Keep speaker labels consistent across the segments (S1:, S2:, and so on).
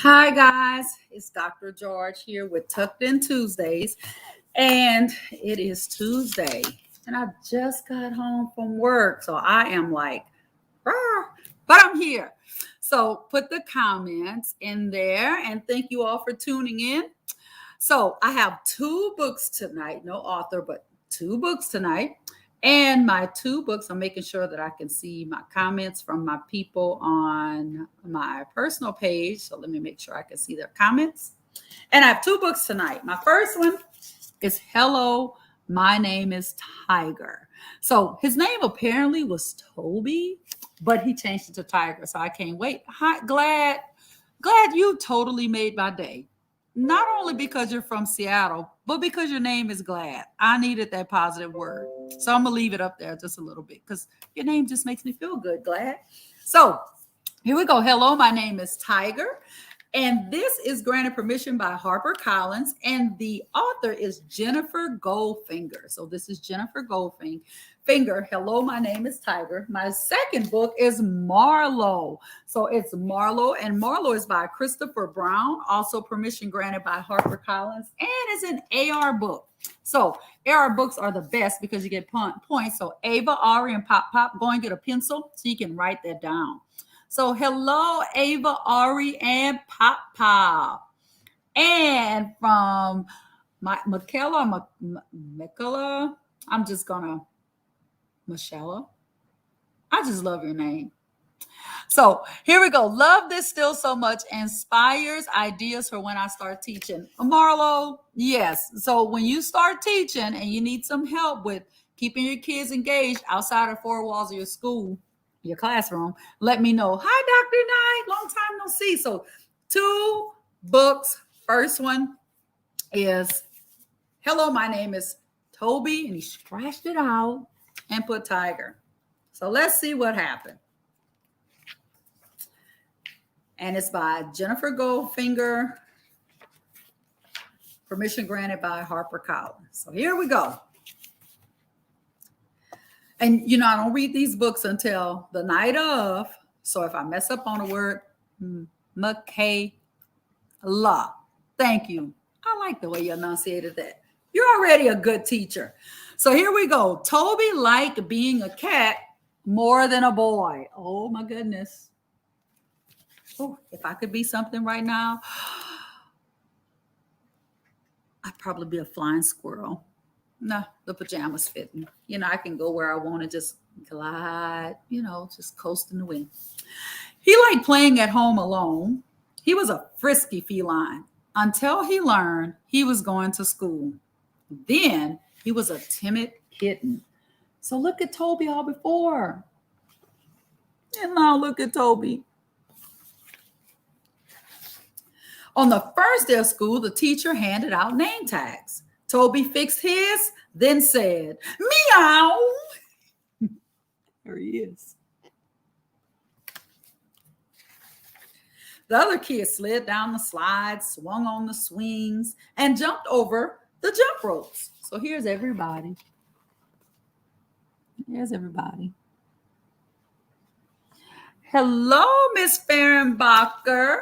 S1: Hi, guys. It's Dr. George here with Tucked In Tuesdays. And it is Tuesday. And I just got home from work. So I am like, "Rah," but I'm here. So put the comments in there. And thank you all for tuning in. So I have two books tonight, no author, but two books tonight. And my two books, I'm making sure that I can see my comments from my people on my personal page. So let me make sure I can see their comments. And I have two books tonight. My first one is Hello, My Name is Tiger. So his name apparently was Toby, but he changed it to Tiger. So I can't wait. Hi, glad you totally made my day. Not only because you're from Seattle, but because your name is Glad. I needed that positive word. So I'm going to leave it up there just a little bit because your name just makes me feel good, Glad. So here we go. Hello, my name is Tiger. And this is granted permission by HarperCollins, and the author is Jennifer Goldfinger. So this is Jennifer Goldfinger. Hello, my name is Tiger. My second book is Marlowe. So it's Marlowe, and Marlowe is by Christopher Brown, also permission granted by HarperCollins, and it's an AR book. So AR books are the best because you get points. So Ava, Ari, and Pop, go and get a pencil so you can write that down. So hello, Ava, Ari, and Pop. And from Michaela, I'm just gonna, Michelle. I just love your name. So here we go. Love this still so much. Inspires ideas for when I start teaching. Marlo, yes. So when you start teaching and you need some help with keeping your kids engaged outside of four walls of your school, your classroom, let me know. Hi, Dr. Knight. Long time no see. So two books. First one is Hello, my name is Toby, and he scratched it out and put Tiger. So let's see what happened. And it's by Jennifer Goldfinger, permission granted by HarperCollins. So here we go. And, I don't read these books until the night of. So if I mess up on a word, Michaela. Thank you. I like the way you enunciated that. You're already a good teacher. So here we go. Toby liked being a cat more than a boy. Oh, my goodness. Oh, if I could be something right now, I'd probably be a flying squirrel. No, the pajamas fit me. I can go where I want to just glide, just coast in the wind. He liked playing at home alone. He was a frisky feline until he learned he was going to school. Then he was a timid kitten. So look at Toby all before. And now look at Toby. On the first day of school, the teacher handed out name tags. Toby fixed his, then said, meow. There he is. The other kid slid down the slides, swung on the swings, and jumped over the jump ropes. So here's everybody. Here's everybody. Hello, Miss Fehrenbacher.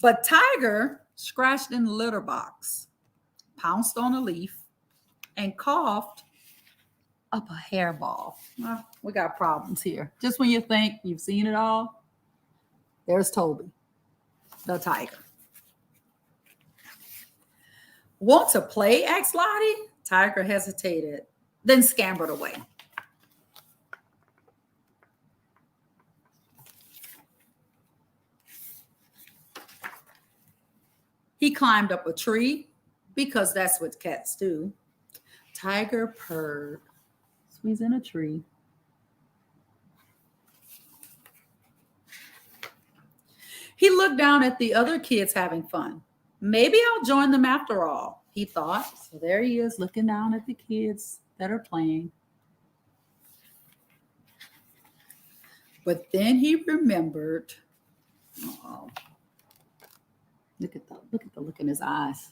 S1: But Tiger scratched in the litter box, pounced on a leaf, and coughed up a hairball. Well, we got problems here. Just when you think you've seen it all, there's Toby, the tiger. Want to play? Asked Lottie. Tiger hesitated, then scampered away. He climbed up a tree because that's what cats do. Tiger purred. So he's in a tree. He looked down at the other kids having fun. Maybe I'll join them after all, he thought. So there he is looking down at the kids that are playing. But then he remembered, look at the look in his eyes.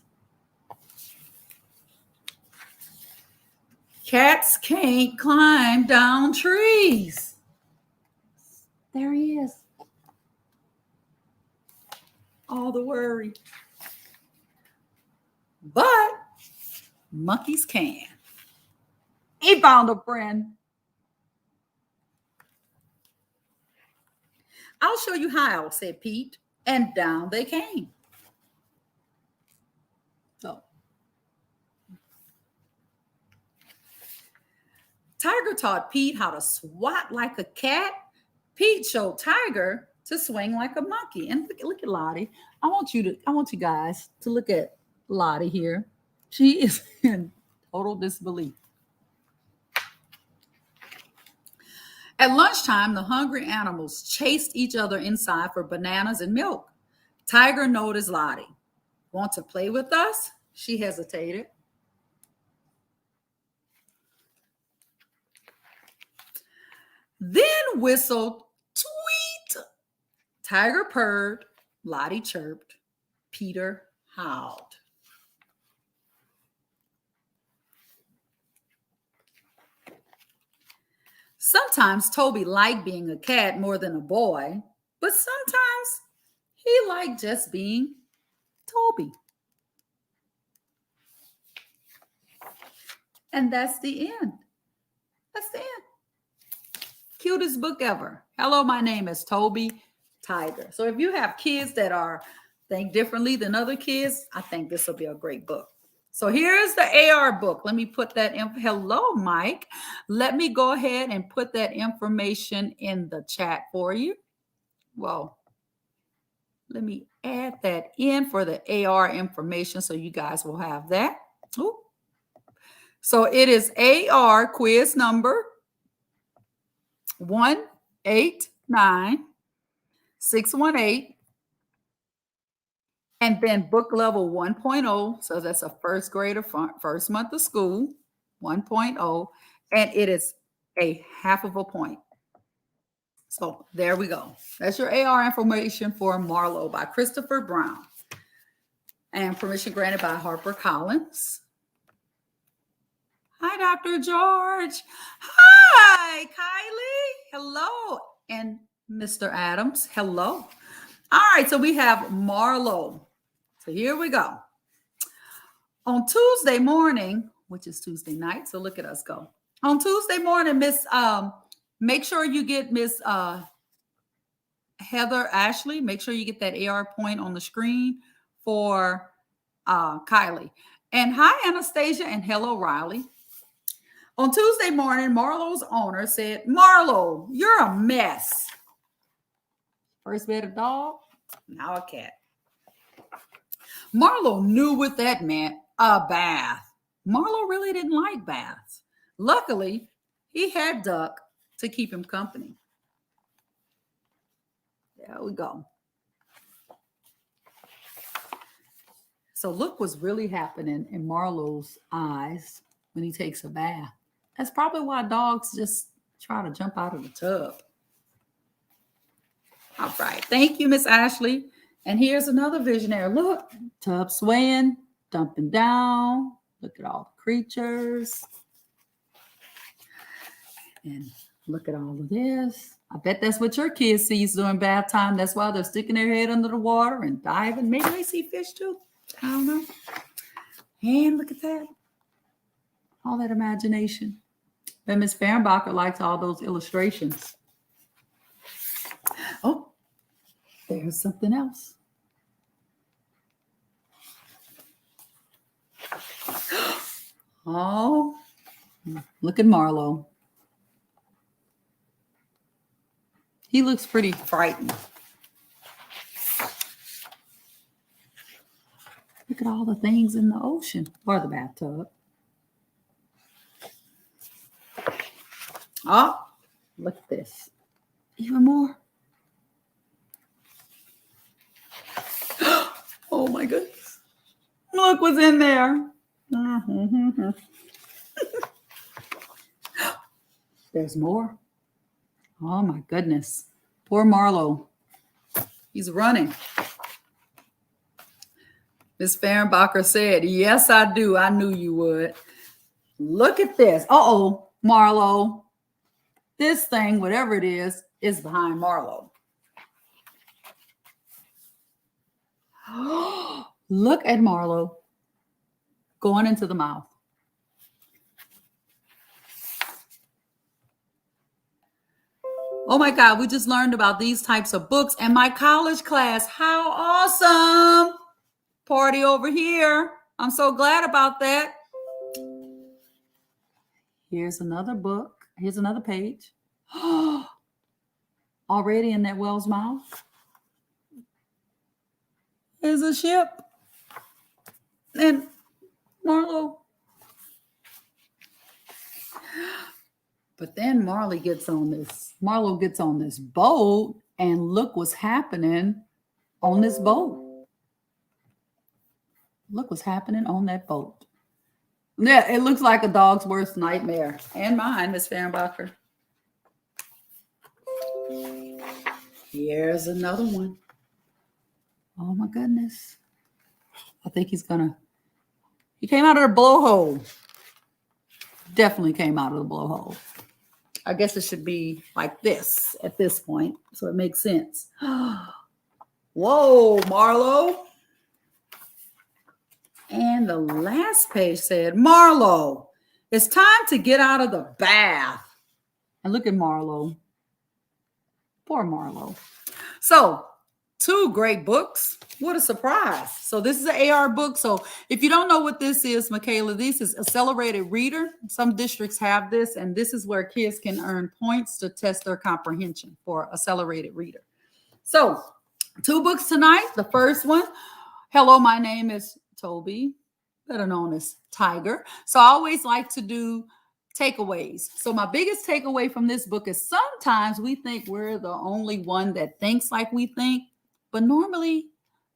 S1: Cats can't climb down trees. There he is. all the worry. But monkeys can. He found a friend. I'll show you how, said Pete, and down they came. So, Tiger taught Pete how to swat like a cat. Pete showed Tiger to swing like a monkey. And look at Lottie. I want you guys to look at Lottie here. She is in total disbelief. At lunchtime, the hungry animals chased each other inside for bananas and milk. Tiger noticed Lottie. Want to play with us? She hesitated. Then whistled, tweet. Tiger purred, Lottie chirped, Peter howled. Sometimes Toby liked being a cat more than a boy, but sometimes he liked just being Toby. And that's the end. That's the end. Cutest book ever. Hello, my name is Toby Tiger. So if you have kids that think differently than other kids, I think this will be a great book. So here's the AR book. Let me put that in. Hello, Mike. Let me go ahead and put that information in the chat for you. Well, let me add that in for the AR information so you guys will have that. Ooh. So it is AR quiz number 189618. And then book level 1.0. So that's a first grader, first month of school, 1.0. And it is a half of a point. So there we go. That's your AR information for Marlowe by Christopher Brown. And permission granted by HarperCollins. Hi, Dr. George. Hi, Kylie. Hello. And Mr. Adams. Hello. All right, so we have Marlowe. So here we go. On Tuesday morning, which is Tuesday night, so look at us go. On Tuesday morning, make sure you get Miss Heather Ashley. Make sure you get that AR point on the screen for Kylie. And hi, Anastasia, and hello, Riley. On Tuesday morning, Marlowe's owner said, Marlowe, you're a mess. First we had a dog, now a cat. Marlowe knew what that meant, a bath. Marlowe really didn't like baths. Luckily, he had Duck to keep him company. There we go. So look what's really happening in Marlowe's eyes when he takes a bath. That's probably why dogs just try to jump out of the tub. All right. Thank you, Miss Ashley. And here's another visionary. Look, tub swaying, dumping down. Look at all the creatures. And look at all of this. I bet that's what your kids see during bath time. That's why they're sticking their head under the water and diving. Maybe they see fish too. I don't know. And look at that. All that imagination. But Miss Fehrenbacher likes all those illustrations. Oh, there's something else. Oh, look at Marlowe. He looks pretty frightened. Look at all the things in the ocean or the bathtub. Oh, look at this. Even more. Oh my goodness. Look what's in there. There's more. Oh my goodness. Poor Marlowe. He's running. Miss Fehrenbacher said, yes, I do. I knew you would. Look at this. Uh-oh, Marlowe. This thing, whatever it is behind Marlowe. Look at Marlo going into the mouth. Oh my God, we just learned about these types of books and my college class. How awesome! Party over here. I'm so glad about that. Here's another book. Here's another page. Already in that whale's mouth is a ship. And Marlo. But then Marlo gets on this boat, and look what's happening on this boat. Look what's happening on that boat. Yeah, it looks like a dog's worst nightmare. And mine, Miss Fehrenbacher. Here's another one. Oh my goodness. I think he came out of the blowhole. Definitely came out of the blowhole. I guess it should be like this at this point, so it makes sense. Whoa, Marlo. And the last page said, Marlo, it's time to get out of the bath. And look at Marlo. Poor Marlo. So, 2 great books. What a surprise. So this is an AR book. So if you don't know what this is, Michaela, this is Accelerated Reader. Some districts have this, and this is where kids can earn points to test their comprehension for Accelerated Reader. So 2 books tonight. The first one, hello, my name is Toby, better known as Tiger. So I always like to do takeaways. So my biggest takeaway from this book is sometimes we think we're the only one that thinks like we think, but normally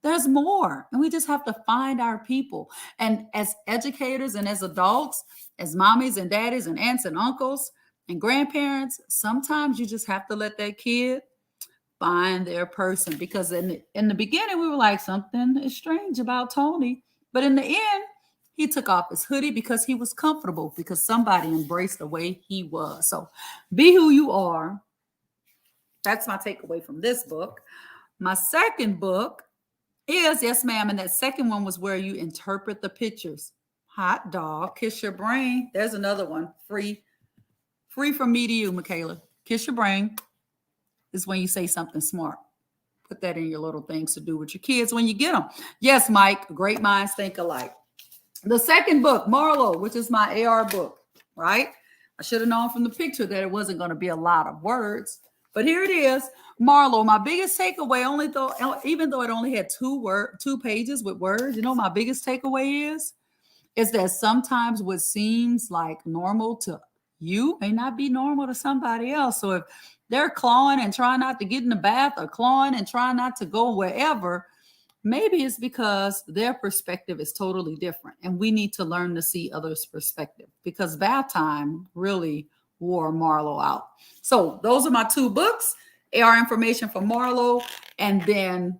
S1: there's more, and we just have to find our people. And as educators and as adults, as mommies and daddies and aunts and uncles and grandparents, sometimes you just have to let that kid find their person, because in the beginning we were like, something is strange about Tony, but in the end he took off his hoodie because he was comfortable, because somebody embraced the way he was. So be who you are. That's my takeaway from this book. My second book is, yes ma'am, and that second one was where you interpret the pictures. Hot dog, kiss your brain. There's another one, free from me to you, Michaela. Kiss your brain is when you say something smart. Put that in your little things to do with your kids when you get them. Yes, Mike, great minds think alike. The second book, Marlo, which is my AR book, right? I should have known from the picture that it wasn't going to be a lot of words, but here it is. Marlo, my biggest takeaway, even though it only had 2 pages with words, my biggest takeaway is that sometimes what seems like normal to you may not be normal to somebody else. So if they're clawing and trying not to get in the bath, or clawing and trying not to go wherever, maybe it's because their perspective is totally different. And we need to learn to see others' perspective, because bath time really wore Marlo out. So those are my 2 books, AR information for Marlo, and then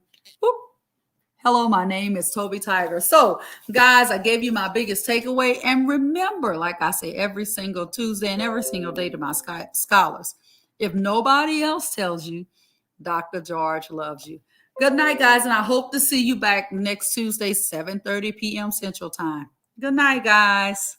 S1: hello, my name is Toby Tiger. So guys, I gave you my biggest takeaway. And remember, like I say every single Tuesday and every single day to my scholars, if nobody else tells you, Dr. George loves you. Good night, guys, and I hope to see you back next Tuesday, 7:30 p.m. Central Time. Good night, guys.